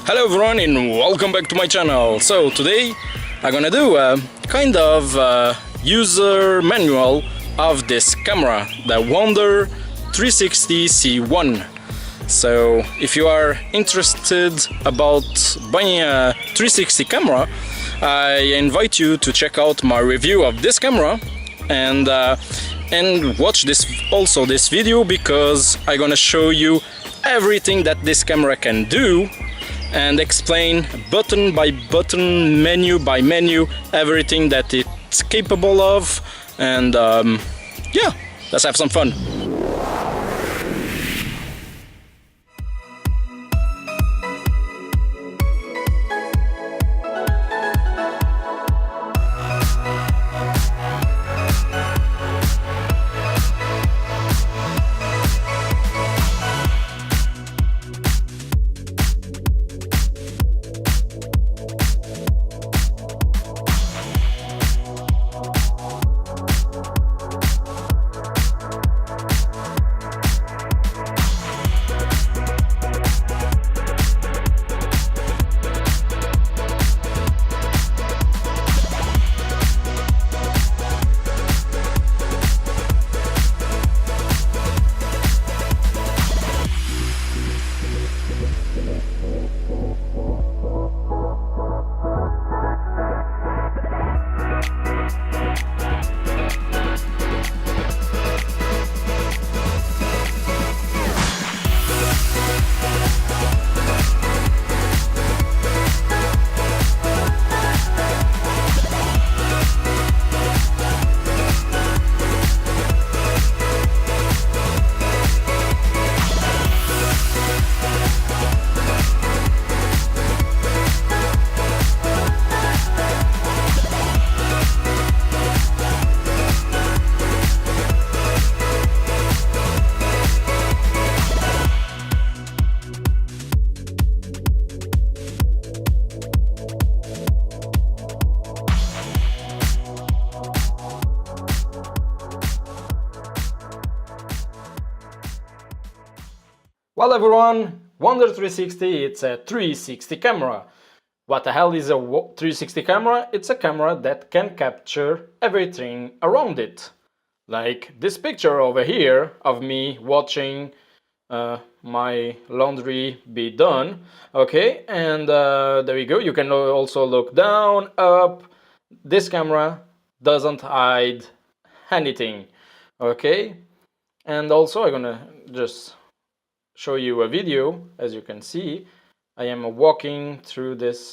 Hello everyone and welcome back to my channel. So today I'm gonna do a kind of user manual of this camera, the Wunder360 C1. So if you are interested about buying a 360 camera, I invite you to check out my review of this camera and watch this video, because I'm gonna show you everything that this camera can do and explain button by button, menu by menu, everything that it's capable of. And yeah, let's have some fun. Well everyone, Wunder360, it's a 360 camera. What the hell is a 360 camera? It's a camera that can capture everything around it. Like this picture over here of me watching my laundry be done. Okay, and there you go. You can also look down, up. This camera doesn't hide anything. Okay, and also I'm gonna just show you a video. As you can see, I am walking through this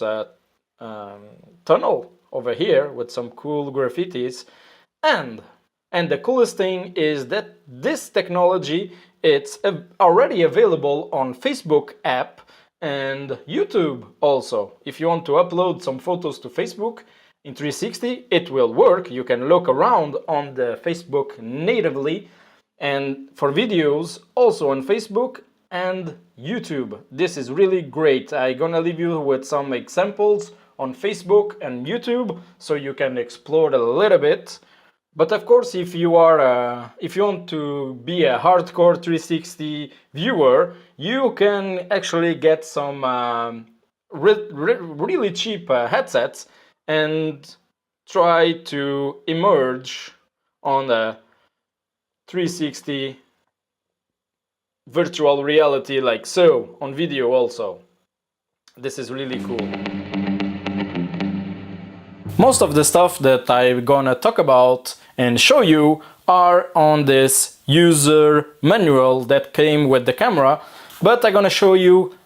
tunnel over here with some cool graffitis, and the coolest thing is that this technology, it's already available on Facebook app and YouTube also. If you want to upload some photos to Facebook in 360, it will work. You can look around on the Facebook natively, and for videos also on Facebook and YouTube. This is really great. I'm gonna leave you with some examples on Facebook and YouTube so you can explore a little bit. But of course, if you want to be a hardcore 360 viewer, you can actually get some really cheap headsets and try to emerge on a 360 virtual reality, like so, on video also. This is really cool. Most of the stuff that I'm gonna talk about and show you are on this user manual that came with the camera, but I'm gonna show you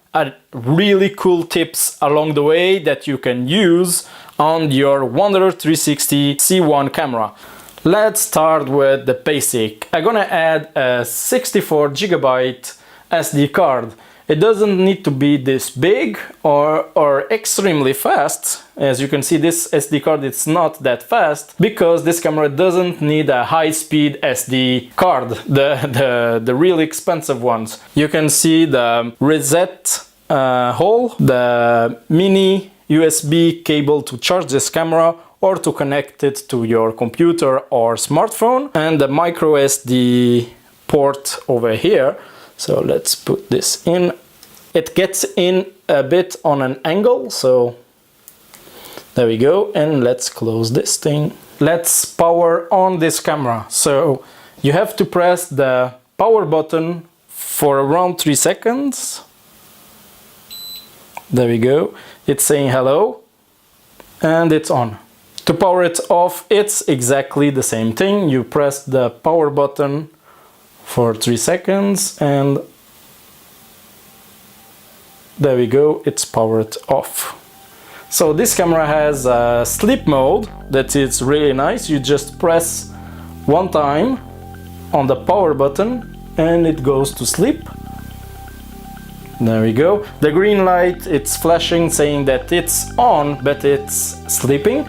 really cool tips along the way that you can use on your Wunder360 C1 camera. Let's start with the basic. I'm gonna add a 64 GB SD card. It doesn't need to be this big or extremely fast. As you can see, this SD card is not that fast because this camera doesn't need a high-speed SD card, the really expensive ones. You can see the reset hole, the mini USB cable to charge this camera or to connect it to your computer or smartphone, and the micro SD port over here. So let's put this in it gets in a bit on an angle, so there we go. And let's close this thing. Let's power on this camera. So you have to press the power button for around 3 seconds. There we go. It's saying hello and it's on. To power it off, it's exactly the same thing. You press the power button for 3 seconds and there we go, it's powered off. So this camera has a sleep mode that is really nice. You just press one time on the power button and it goes to sleep. There we go. The green light, it's flashing saying that it's on, but it's sleeping.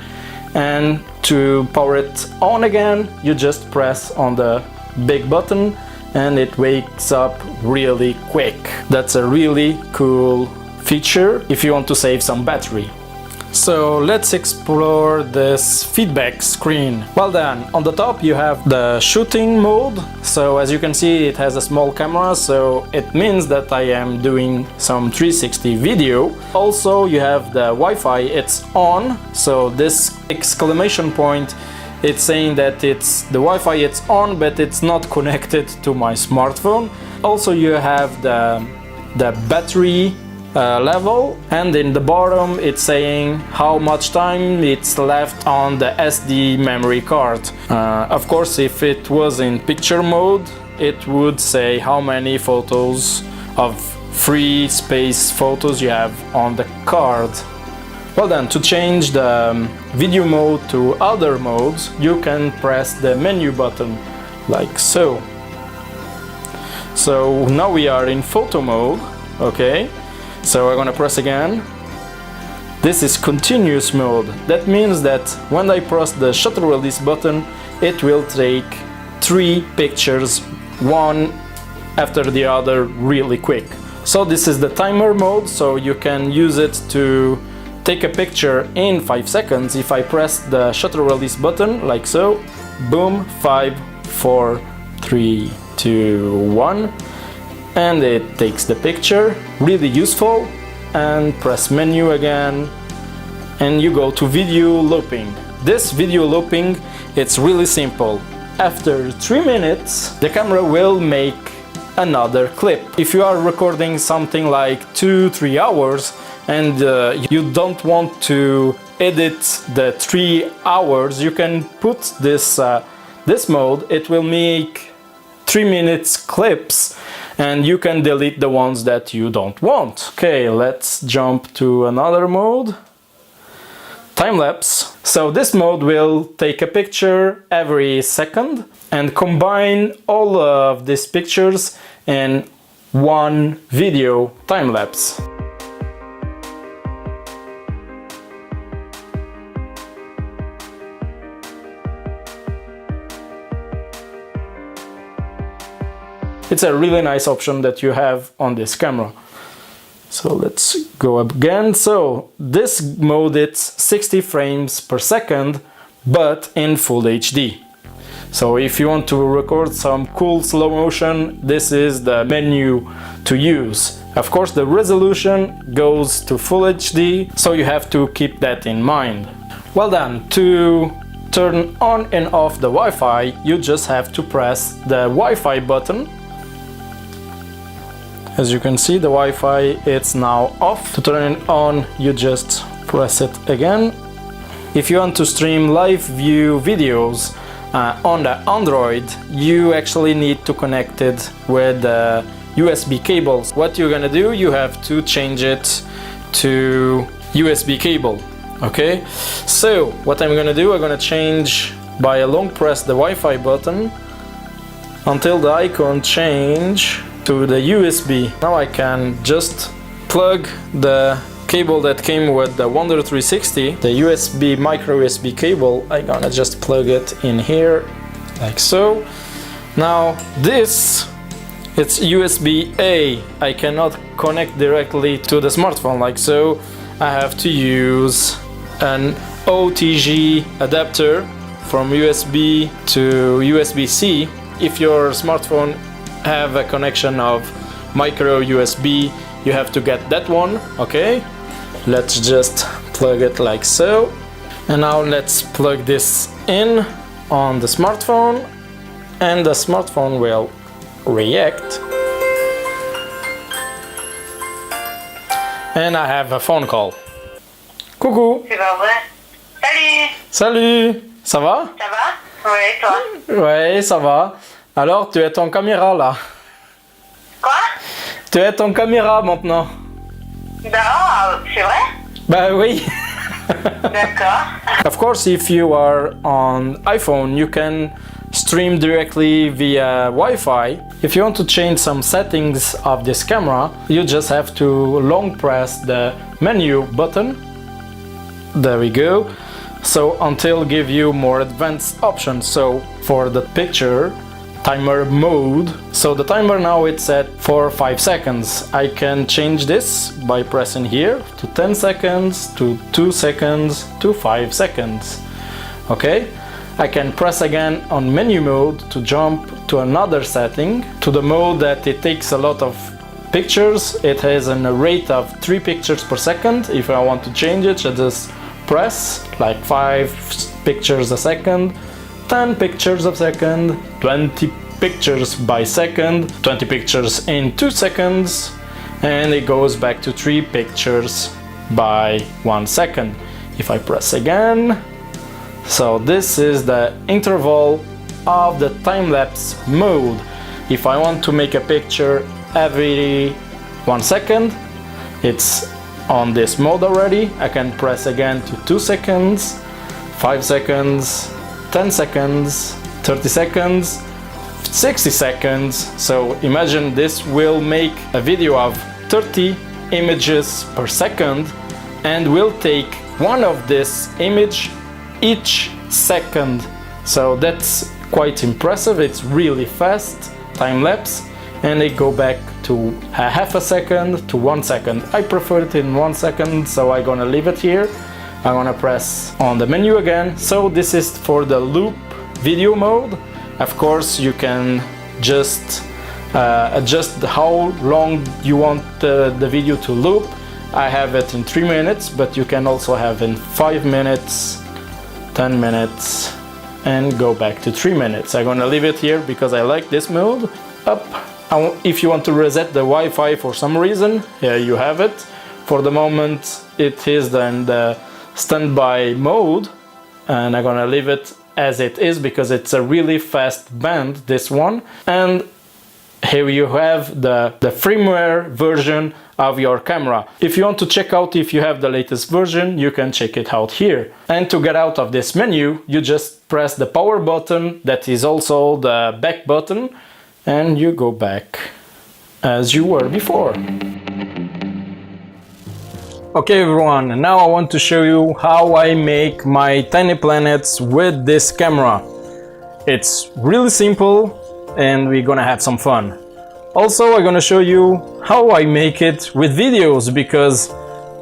And to power it on again, you just press on the big button and it wakes up really quick. That's a really cool feature if you want to save some battery. So let's explore this feedback screen. Well then, on the top you have the shooting mode. So as you can see, it has a small camera, so it means that I am doing some 360 video. Also you have the Wi-Fi, it's on, so this exclamation point, it's saying that it's the Wi-Fi, it's on, but it's not connected to my smartphone. Also you have the battery level, and in the bottom it's saying how much time it's left on the SD memory card. Of course, if it was in picture mode, it would say how many photos of free space photos you have on the card. Well then, to change the video mode to other modes, you can press the menu button like so. So now we are in photo mode, okay? So I'm gonna press again. This is continuous mode. That means that when I press the shutter release button, it will take 3 pictures, one after the other, really quick. So this is the timer mode, so you can use it to take a picture in 5 seconds. If I press the shutter release button like so, boom, 5, 4, 3, 2, 1. And it takes the picture, really useful. And press menu again and you go to video looping. This video looping, it's really simple. After 3 minutes the camera will make another clip. If you are recording something like 2-3 hours and you don't want to edit the 3 hours, you can put this mode. It will make 3 minutes clips and you can delete the ones that you don't want. Okay, let's jump to another mode. Time-lapse. So this mode will take a picture every second and combine all of these pictures in one video time-lapse. It's a really nice option that you have on this camera. So let's go up again. So this mode, it's 60 frames per second, but in full HD. So if you want to record some cool slow motion, this is the menu to use. Of course, the resolution goes to full HD, so you have to keep that in mind. Well then, to turn on and off the Wi-Fi, you just have to press the Wi-Fi button. As you can see, the Wi-Fi, it's now off. To turn it on, you just press it again. If you want to stream live view videos on the Android, you actually need to connect it with the USB cables. What you're gonna do, you have to change it to USB cable. Okay, so what I'm gonna do, I'm gonna change by a long press the Wi-Fi button until the icon change to the USB. Now I can just plug the cable that came with the Wunder360, the USB micro USB cable. I'm gonna just plug it in here like so. Now this, it's USB-A. I cannot connect directly to the smartphone like so. I have to use an OTG adapter from USB to USB-C. If your smartphone have a connection of micro USB, you have to get that one. Okay, let's just plug it like so. And now let's plug this in on the smartphone, and the smartphone will react. And I have a phone call. Coucou. C'est pas vrai. Salut. Salut. Ça va? Ça va? Ouais, toi? Ouais, ça va. Alors, tu es en caméra là. Quoi? Tu es en caméra maintenant. Non, c'est vrai? Bah oui. D'accord. Of course, if you are on iPhone, you can stream directly via Wi-Fi. If you want to change some settings of this camera, you just have to long press the menu button. There we go. So until give you more advanced options. So for the picture, timer mode. So the timer now it's set for 5 seconds. I can change this by pressing here to 10 seconds, to 2 seconds, to 5 seconds. Okay, I can press again on menu mode to jump to another setting, to the mode that it takes a lot of pictures. It has a rate of 3 pictures per second. If I want to change it, I just press like 5 pictures a second, 10 pictures a second, 20 pictures by second, 20 pictures in 2 seconds, and it goes back to 3 pictures by 1 second. If I press again, so this is the interval of the time-lapse mode. If I want to make a picture every 1 second, it's on this mode already. I can press again to 2 seconds, 5 seconds, 10 seconds, 30 seconds, 60 seconds. So imagine this will make a video of 30 images per second and will take one of this image each second. So that's quite impressive. It's really fast time-lapse, and they go back to a half a second to 1 second. I prefer it in 1 second, so I'm gonna leave it here. I'm gonna press on the menu again. So this is for the loop video mode. Of course, you can just adjust how long you want the video to loop. I have it in 3 minutes, but you can also have in 5 minutes, 10 minutes, and go back to 3 minutes. I'm gonna leave it here because I like this mode. Up. If you want to reset the Wi-Fi for some reason, here you have it. For the moment, it is then the standby mode, and I'm gonna leave it as it is because it's a really fast band, this one. And here you have the firmware version of your camera. If you want to check out if you have the latest version, you can check it out here. And to get out of this menu, you just press the power button, that is also the back button, and you go back as you were before. Okay everyone, now I want to show you how I make my tiny planets with this camera. It's really simple and we're gonna have some fun. Also, I'm gonna show you how I make it with videos because,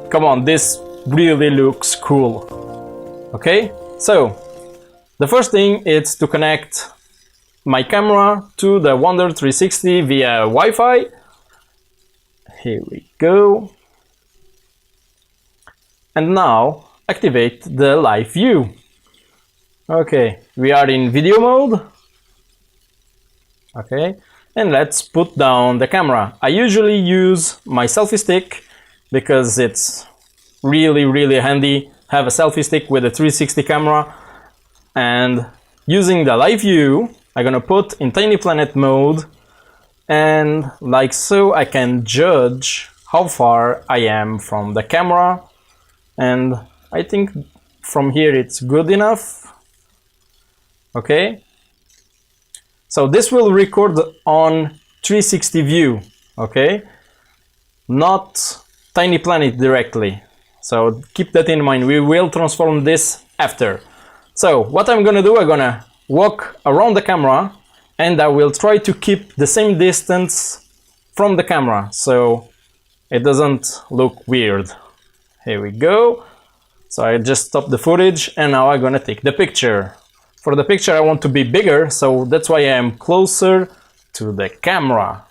come on, this really looks cool. Okay, so the first thing is to connect my camera to the Wunder360 via Wi-Fi. Here we go. And now activate the live view. Okay, we are in video mode. Okay, and let's put down the camera. I usually use my selfie stick because it's really handy. Have a selfie stick with a 360 camera, and using the live view, I'm gonna put in tiny planet mode, and like so I can judge how far I am from the camera, and I think from here it's good enough. Okay, so this will record on 360 view, okay, not tiny planet directly, so keep that in mind. We will transform this after. So what I'm gonna do, I'm gonna walk around the camera and I will try to keep the same distance from the camera so it doesn't look weird. Here we go. So I just stopped the footage and now I'm gonna take the picture. For the picture I want to be bigger, so that's why I am closer to the camera.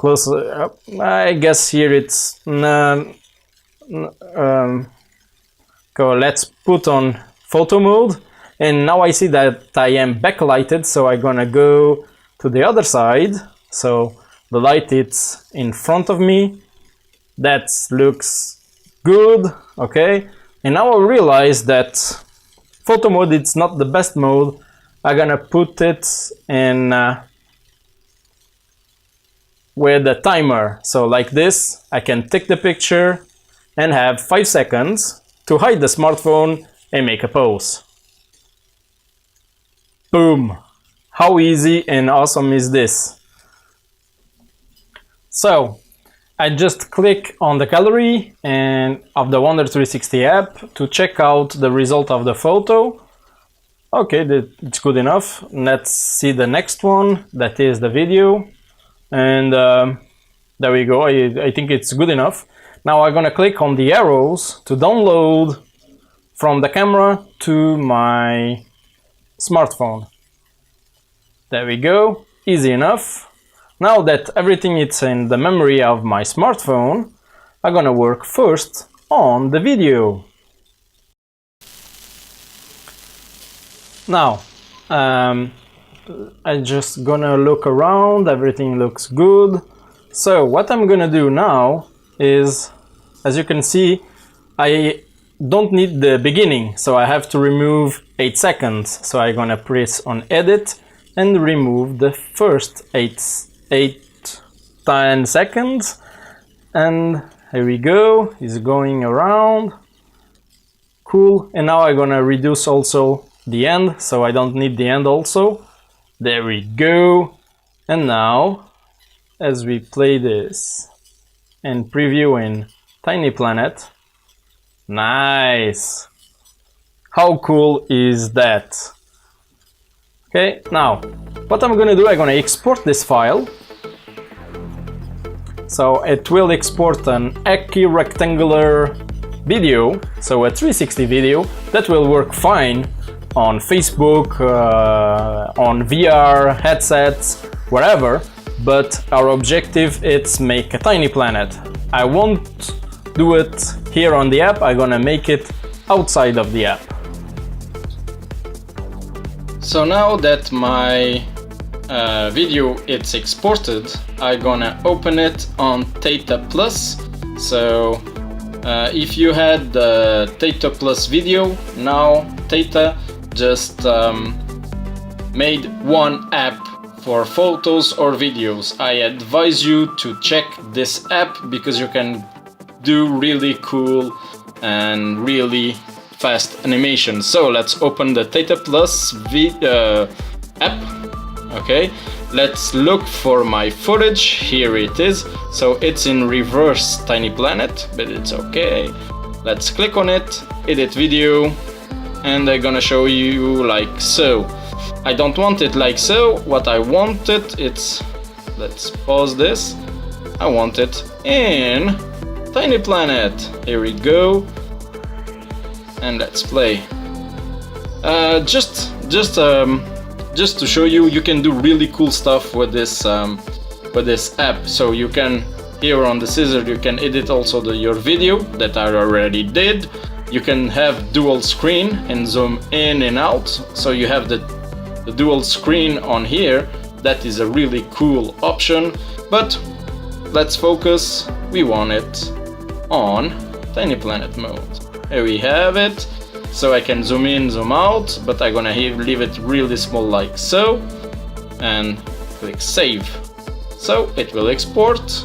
close up. I guess here it's go. Let's put on photo mode, and now I see that I am backlighted, so I'm gonna go to the other side, so the light is in front of me. That looks good. Okay, and now I realize that photo mode it's not the best mode. I'm gonna put it in with the timer, so like this I can take the picture and have 5 seconds to hide the smartphone and make a pose. Boom! How easy and awesome is this? So I just click on the gallery and of the Wunder360 app to check out the result of the photo. Okay, it's good enough. Let's see the next one, that is the video. And there we go, I think it's good enough. Now I'm gonna click on the arrows to download from the camera to my smartphone. There we go, easy enough. Now that everything is in the memory of my smartphone, I'm gonna work first on the video. Now, I'm just gonna look around, everything looks good. So what I'm gonna do now is, as you can see, I don't need the beginning, so I have to remove 8 seconds. So I'm gonna press on edit and remove the first 10 seconds. And here we go, it's going around. Cool, and now I'm gonna reduce also the end, so I don't need the end also. There we go. And now, as we play this and preview in Tiny Planet, nice! How cool is that? Okay, now, what I'm gonna do, I'm gonna export this file. So it will export an equirectangular video, so a 360 video that will work fine on Facebook, on VR headsets, wherever, but our objective is make a tiny planet. I won't do it here on the app, I'm gonna make it outside of the app. So now that my video is exported, I'm gonna open it on Theta Plus. So if you had the Theta Plus video, now Theta just made one app for photos or videos. I advise you to check this app because you can do really cool and really fast animation. So let's open the Theta Plus app. Okay, let's look for my footage. Here it is. So it's in reverse Tiny Planet, but it's okay. Let's click on it, edit video, and I'm gonna show you like so. I don't want it like so. What I want it's, let's pause this. I want it in Tiny Planet. Here we go. And let's play. Just to show you, you can do really cool stuff with this app. So you can, here on the scissor, you can edit also your video that I already did. You can have dual screen and zoom in and out. So you have the dual screen on here. That is a really cool option. But let's focus. We want it on Tiny Planet mode. Here we have it. So I can zoom in, zoom out, but I'm gonna leave it really small like so, and click save. So it will export,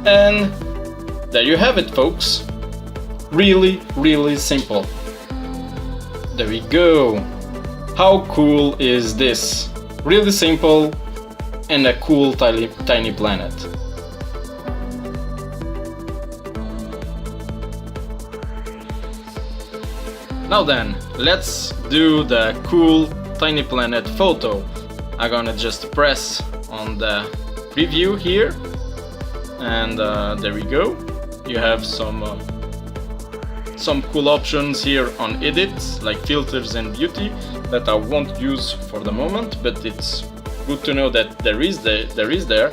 and there you have it, folks. Really, really simple. There we go. How cool is this? Really simple and a cool tiny planet. Now then, let's do the cool tiny planet photo. I'm gonna just press on the preview here, and there we go. You have some cool options here on edit, like filters and beauty, that I won't use for the moment, but it's good to know that there is there.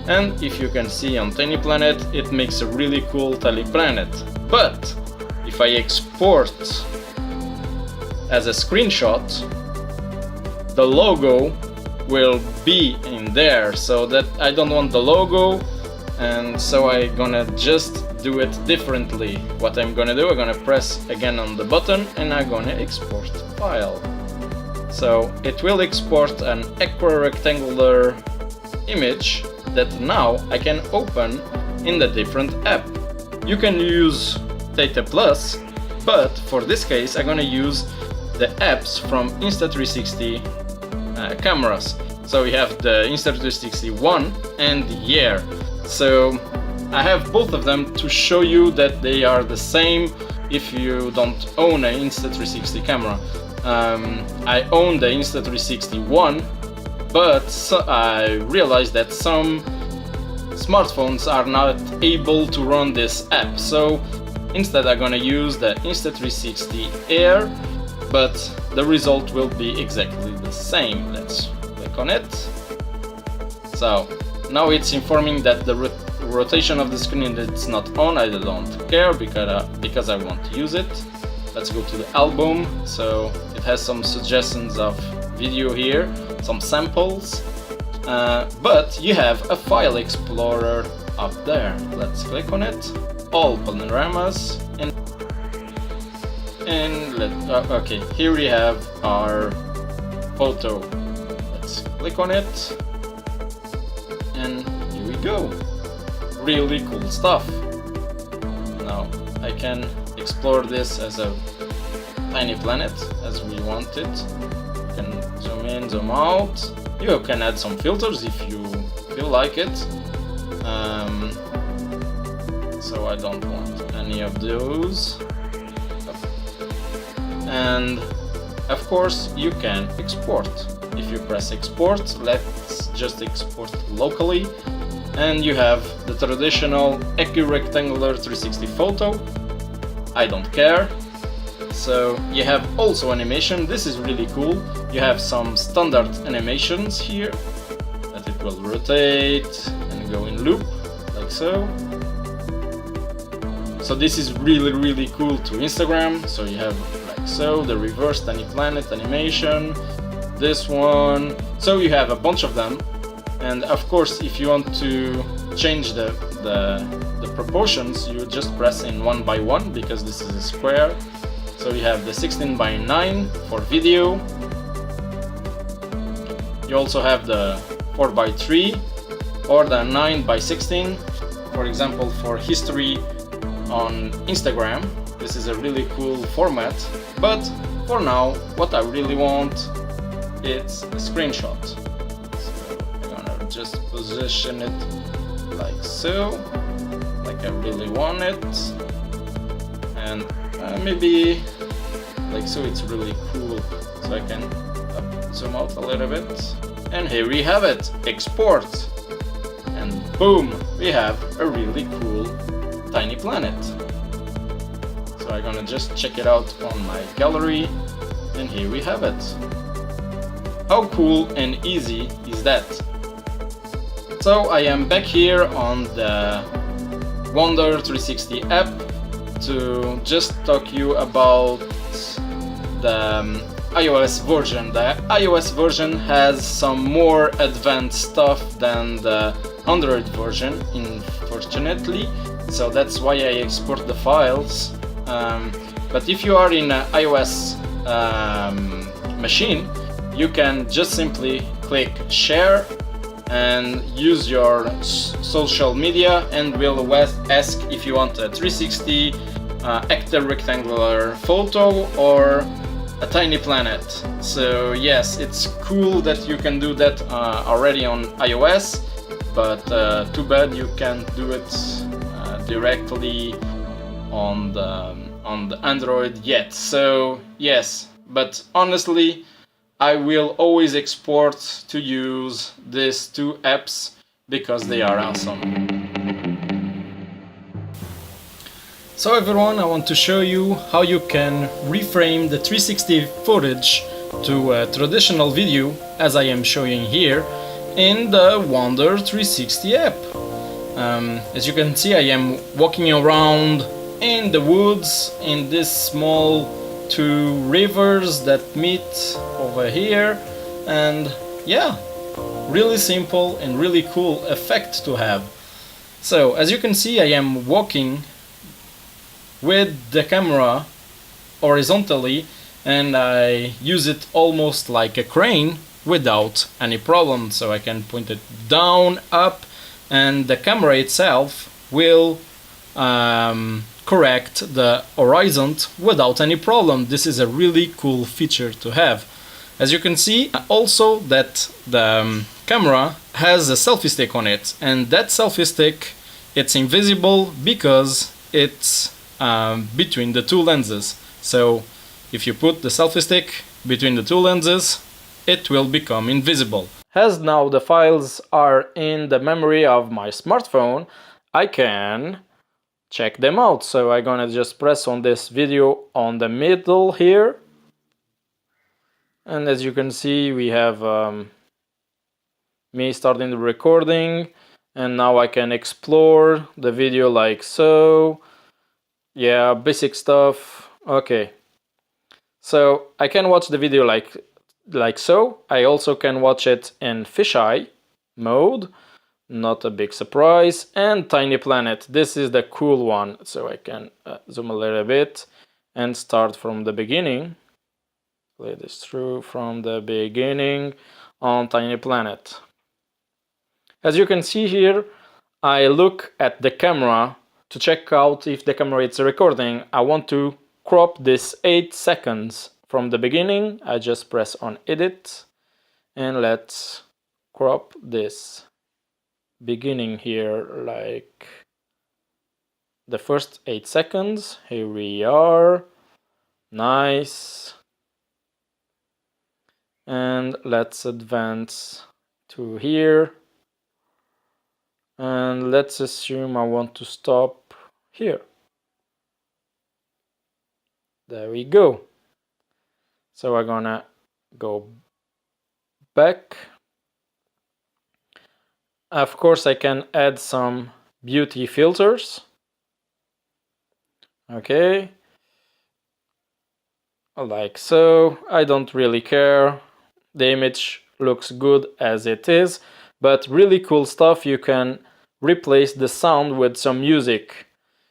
And if you can see on Tiny Planet, it makes a really cool Tiny Planet. But if I export as a screenshot, the logo will be in there, so that I don't want the logo, and so I'm gonna just do it differently. What I'm gonna do, I'm gonna press again on the button and I'm gonna export file. So it will export an equirectangular image that now I can open in the different app. You can use Data Plus, but for this case I'm gonna use the apps from Insta360 cameras. So we have the Insta360 C1 and the Air. So I have both of them to show you that they are the same if you don't own an Insta360 camera. I own the Insta360 One, but I realized that some smartphones are not able to run this app. So instead I'm gonna use the Insta360 Air, but the result will be exactly the same. Let's click on it. So now it's informing that the rotation of the screen is not on. I don't care because I want to use it. Let's go to the album. So it has some suggestions of video here, some samples, but you have a file explorer up there. Let's click on it. All panoramas, okay, here we have our photo. Let's click on it, and here we go. Really cool stuff. Now I can explore this as a tiny planet as we want it. You can zoom in, zoom out. You can add some filters if you feel like it. So I don't want any of those. And of course you can export. If you press export, let's just export locally, and you have the traditional equirectangular 360 photo. I don't care. So you have also animation. This is really cool. You have some standard animations here that it will rotate and go in loop like so. So this is really cool to Instagram. So you have like so, the reverse Tiny Planet animation, this one. So you have a bunch of them. And of course, if you want to change the proportions, you just press in 1 by 1 because this is a square. So you have the 16 by 9 for video. You also have the 4 by 3 or the 9 by 16. For example, for history on Instagram, this is a really cool format. But for now, what I really want is a screenshot. So I'm gonna just position it like so, like I really want it, and maybe like so. It's really cool. So I can zoom out a little bit, and here we have it. Export, and boom, we have a really cool tiny planet. So I'm gonna just check it out on my gallery, and here we have it. How cool and easy is that? So I am back here on the Wunder360 app to just talk you about the iOS version. The iOS version has some more advanced stuff than the Android version, unfortunately. So that's why I export the files. But if you are in an iOS machine, you can just simply click share and use your social media, and will ask if you want a 360 active rectangular photo or a tiny planet. So yes, it's cool that you can do that already on iOS, but too bad you can't do it directly on the Android yet. So yes, but honestly, I will always export to use these two apps because they are awesome. So everyone, I want to show you how you can reframe the 360 footage to a traditional video, as I am showing here, in the Wunder360 app. As you can see, I am walking around in the woods in this small two rivers that meet over here, and yeah, really simple and really cool effect to have. So as you can see, I am walking with the camera horizontally, and I use it almost like a crane without any problem. So I can point it down, up, and the camera itself will correct the horizon without any problem. This is a really cool feature to have. As you can see also that the camera has a selfie stick on it, and that selfie stick, it's invisible because it's between the two lenses. So if you put the selfie stick between the two lenses, it will become invisible. As now the files are in the memory of my smartphone, I can check them out. So I'm gonna just press on this video on the middle here, and as you can see, we have me starting the recording, and now I can explore the video like so. Yeah, basic stuff. Okay, so I can watch the video like so. I also can watch it in fisheye mode, not a big surprise, and Tiny Planet. This is the cool one, so I can zoom a little bit and start from the beginning. Play this through from the beginning on Tiny Planet. As you can see here, I look at the camera to check out if the camera is recording. I want to crop this 8 seconds from the beginning. I just press on edit, and let's crop this beginning here, like the first 8 seconds. Here we are. Nice. And let's advance to here, and let's assume I want to stop here. There we go. So I'm gonna go back. Of course, I can add some beauty filters. Okay, like so. I don't really care. The image looks good as it is, but really cool stuff, you can replace the sound with some music.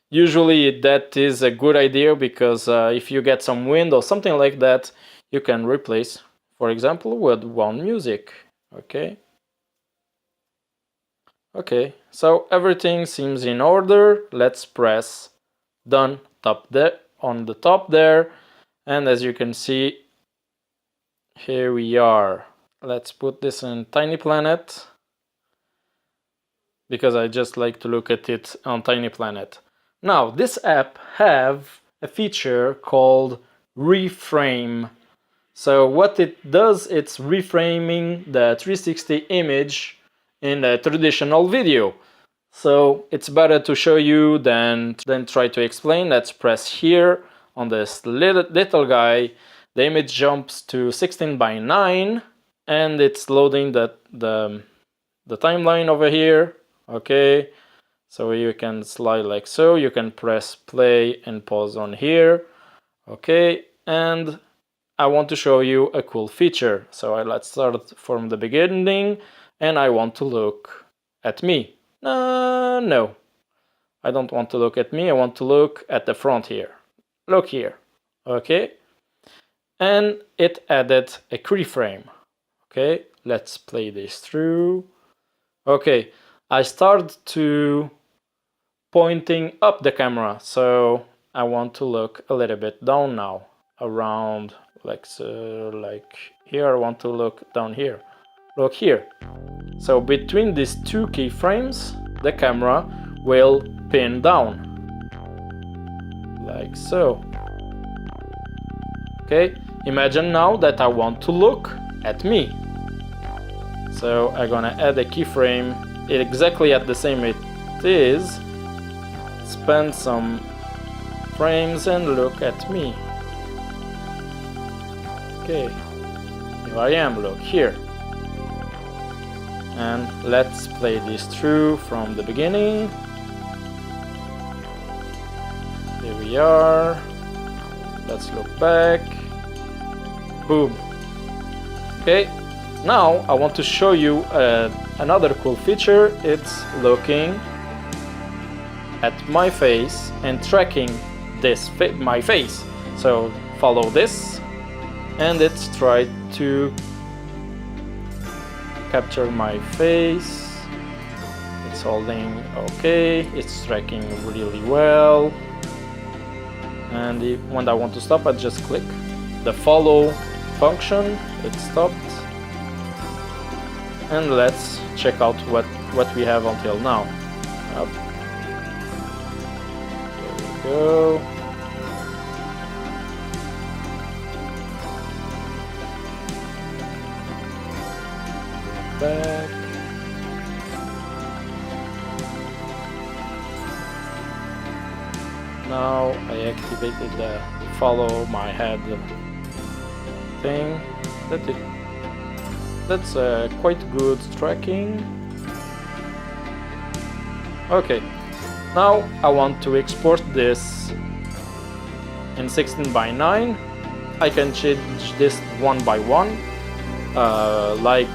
Usually that is a good idea, because if you get some wind or something like that, you can replace, for example, with one music. Okay. Okay, so everything seems in order. Let's press done top there on the top there, and as you can see, here we are. Let's put this in Tiny Planet, because I just like to look at it on Tiny Planet. Now, this app have a feature called REFRAME. So what it does, it's reframing the 360 image in a traditional video. So it's better to show you than try to explain. Let's press here on this little guy. The image jumps to 16:9, and it's loading the timeline over here. Okay, so you can slide like so. You can press play and pause on here. Okay, and I want to show you a cool feature. So let's start from the beginning, and I want to look at me. No, I don't want to look at me. I want to look at the front here. Look here. Okay, and it added a keyframe. Okay, let's play this through. Okay, I start to pointing up the camera, so I want to look a little bit down now, around like so, like here. I want to look down here. Look here. So between these two keyframes, the camera will pin down, like so. Okay, imagine now that I want to look at me. So I'm gonna add a keyframe exactly at the same it is, spend some frames and look at me. Okay, here I am, look here. And let's play this through from the beginning. Here we are. Let's look back. Boom. Okay, now I want to show you another cool feature. It's looking at my face and tracking this my face. So follow this, and it's tried to capture my face. It's holding okay. It's tracking really well. And when I want to stop, I just click the follow function. It stopped. And let's check out what we have until now. Up. There we go. Back. Now I activated the follow my head thing. That's quite good tracking. Okay, now I want to export this in 16:9. I can change this one by one, like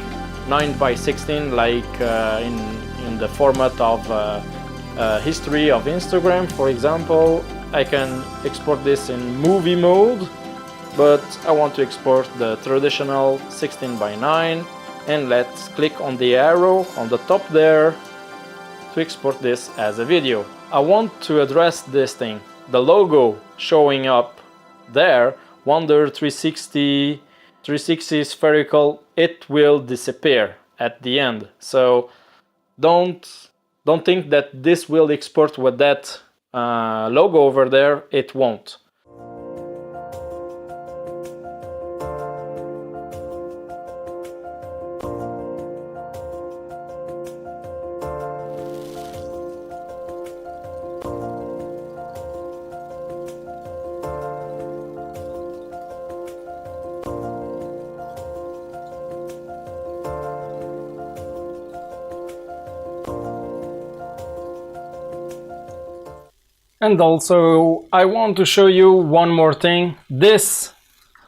9:16, like in the format of history of Instagram, for example. I can export this in movie mode, but I want to export the traditional 16:9, and let's click on the arrow on the top there to export this as a video. I want to address this thing. The logo showing up there, Wunder360 360 spherical, it will disappear at the end. So don't think that this will export with that logo over there. It won't. And also I want to show you one more thing. This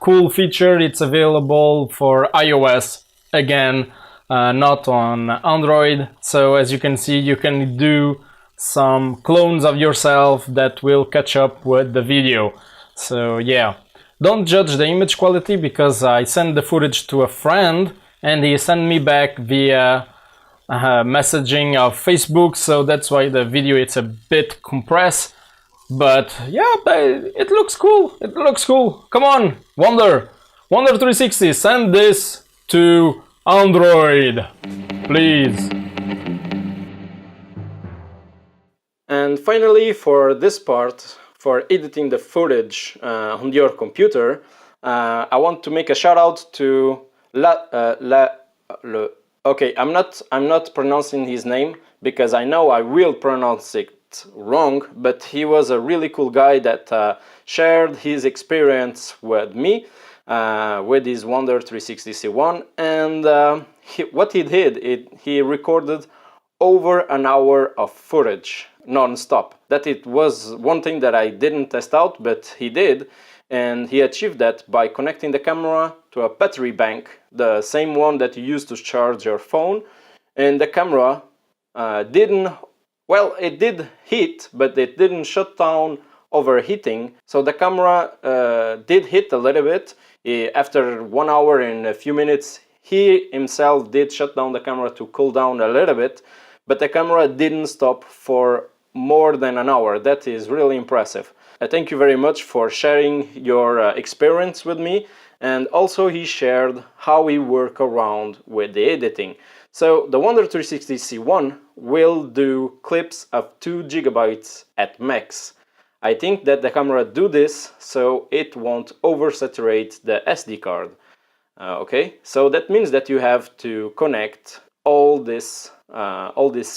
cool feature, it's available for iOS, again, not on Android. So as you can see, you can do some clones of yourself that will catch up with the video. So yeah, don't judge the image quality, because I sent the footage to a friend and he sent me back via messaging of Facebook, so that's why the video it's a bit compressed. But yeah, it looks cool. It looks cool. Come on, Wunder360, send this to Android, please. And finally, for this part, for editing the footage on your computer, I want to make a shout out to okay, I'm not pronouncing his name because I know I will pronounce it wrong, but he was a really cool guy that shared his experience with me with his Wunder360 C1, and what he did, he recorded over an hour of footage non-stop. That it was one thing that I didn't test out, but he did, and he achieved that by connecting the camera to a battery bank, the same one that you use to charge your phone, and the camera didn't, well, it did heat, but it didn't shut down overheating. So the camera did hit a little bit. After 1 hour and a few minutes, he himself did shut down the camera to cool down a little bit, but the camera didn't stop for more than an hour. That is really impressive. Thank you very much for sharing your experience with me, and also he shared how he works around with the editing. So the Wunder360 C1 will do clips of 2 GB at max. I think that the camera do this so it won't oversaturate the SD card. Okay, so that means that you have to connect all these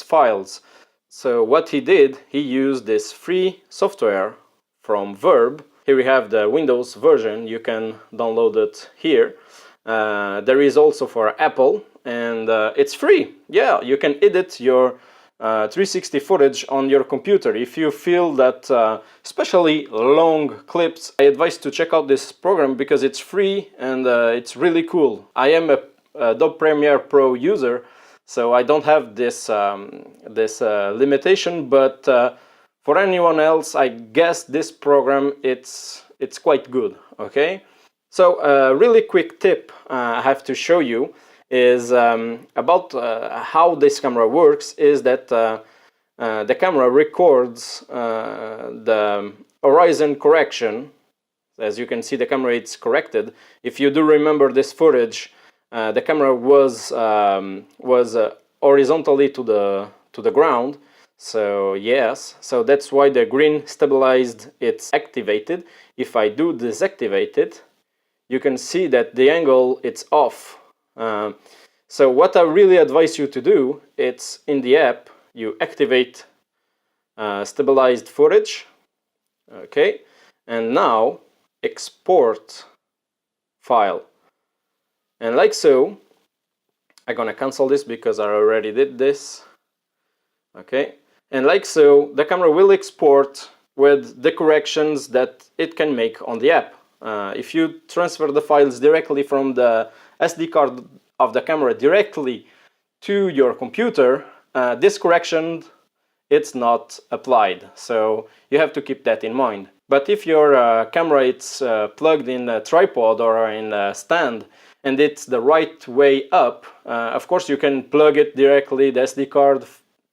files. So what he did, he used this free software from Verb. Here we have the Windows version. You can download it here. There is also for Apple. and it's free. Yeah, you can edit your 360 footage on your computer. If you feel that especially long clips, I advise to check out this program because it's free and it's really cool. I am a Adobe Premiere Pro user, so I don't have this limitation, but for anyone else, I guess this program it's quite good. Okay, so a really quick tip I have to show you is about how this camera works. Is that the camera records the horizon correction. As you can see, the camera it's corrected. If you do remember this footage, the camera was horizontally to the ground. So yes, so that's why the green stabilized it's activated. If I do deactivate it, you can see that the angle it's off. So what I really advise you to do, it's in the app, you activate stabilized footage, okay, and now export file. And like so, I'm gonna cancel this because I already did this, okay, and like so, the camera will export with the corrections that it can make on the app. If you transfer the files directly from the SD card of the camera directly to your computer, this correction it's not applied, so you have to keep that in mind. But if your camera it's plugged in a tripod or in a stand and it's the right way up, of course you can plug it directly, the SD card,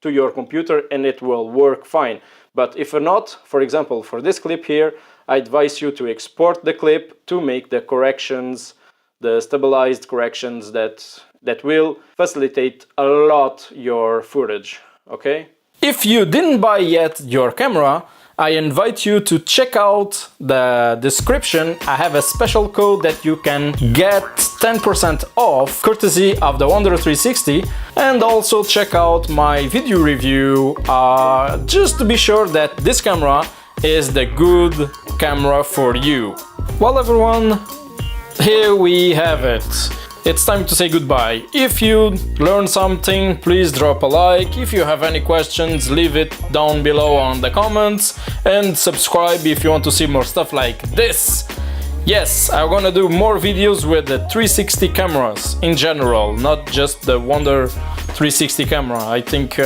to your computer and it will work fine. But if not, for example, for this clip here, I advise you to export the clip to make the corrections, the stabilized corrections that will facilitate a lot your footage, okay? If you didn't buy yet your camera, I invite you to check out the description. I have a special code that you can get 10% off courtesy of the Wunder360, and also check out my video review just to be sure that this camera is the good camera for you. Well everyone, here we have it. It's time to say goodbye. If you learned something, please drop a like. If you have any questions, leave it down below on the comments, and subscribe if you want to see more stuff like this. Yes, I'm gonna do more videos with the 360 cameras in general, not just the Wunder360 camera. I think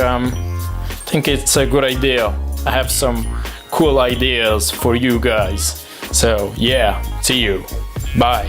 it's a good idea. I have some cool ideas for you guys. So yeah, see you. Bye.